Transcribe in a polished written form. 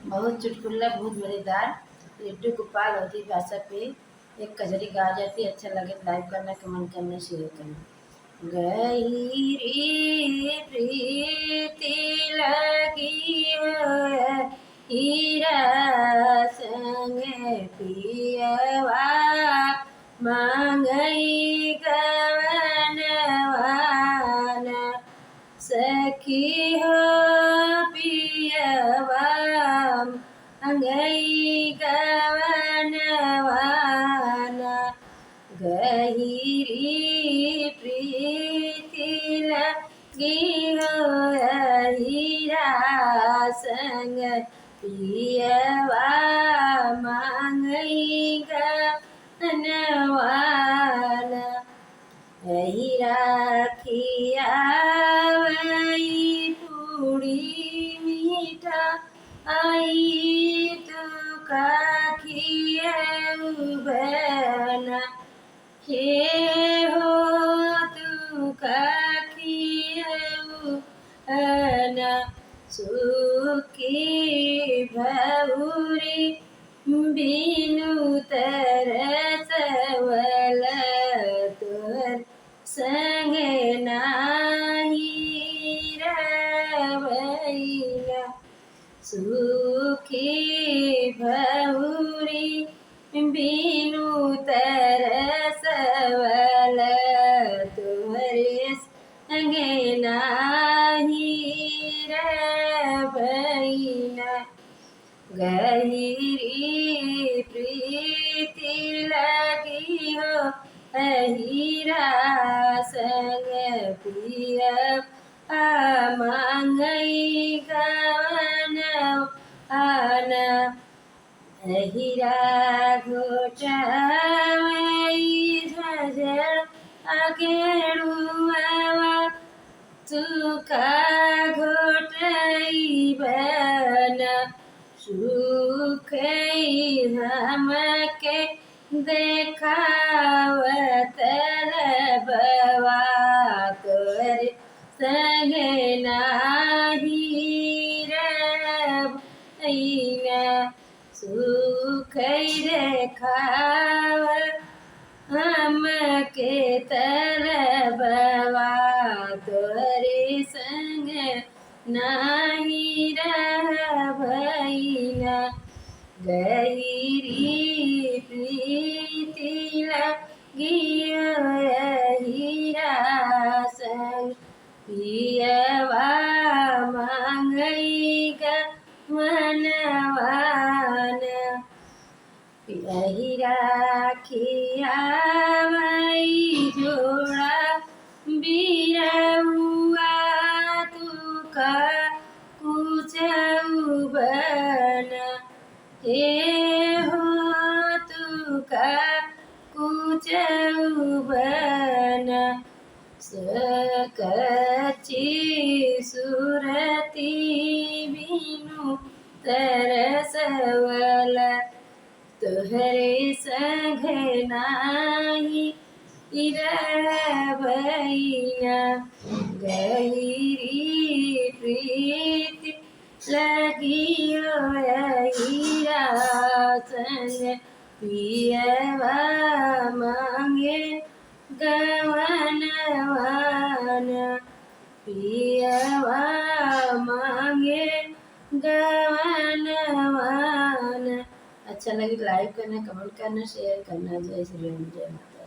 बहुत चुटकुला बहुत मज़ेदार। लिट्टू गोपाल अवधी भाषा पे एक कजरी गा जाती है। अच्छा लगे तो लाइक करना, कमेंट करना, शेयर करना। गहरी प्रीति लगी है हीरा संग पियवा मांगई गवनवान सखी हो पियवा अंगई गवनवान गहिरी प्रीति लगी हो हीरा संग पियवा मांगई गवनवान हीरा खियावई पूरी मीठा आई तू का खियाऊ बना हे हो तू का खियाऊ बना सुखी भौरी बिनु तरसवल तोर संग नाही रवैया सुखी भौरी बिनु तरसवल तोरे संग नाही रवैया गहिरी प्रीति लगी हो हीरा संग पिय मांगई गवन हीरा घोटावई झजर अगेरुआ तुका घोटई बना सुखई हमके देखावत बवा तोर संग नाही रवैया सुखई देखाव हमके तरबवा तोरे संग नाही रवैया गहिरी प्रीति लगी हीरा संग पियवा मांगई गवनवान हीरा खियावई जोड़ा बिरहुआ तुका कुचऊ बना हे हो तुका कुचऊ बना सकची सुरती बिनु तरसवल तोहरे संग नाही रवैया गहिरी प्रीति लगी हो हीरा संग पियवा मांगे गवनवान पियवा मांगे गवनवान। अच्छा लगे लाइक करना, कमेंट करना, शेयर करना। जय श्री राम, जय माता।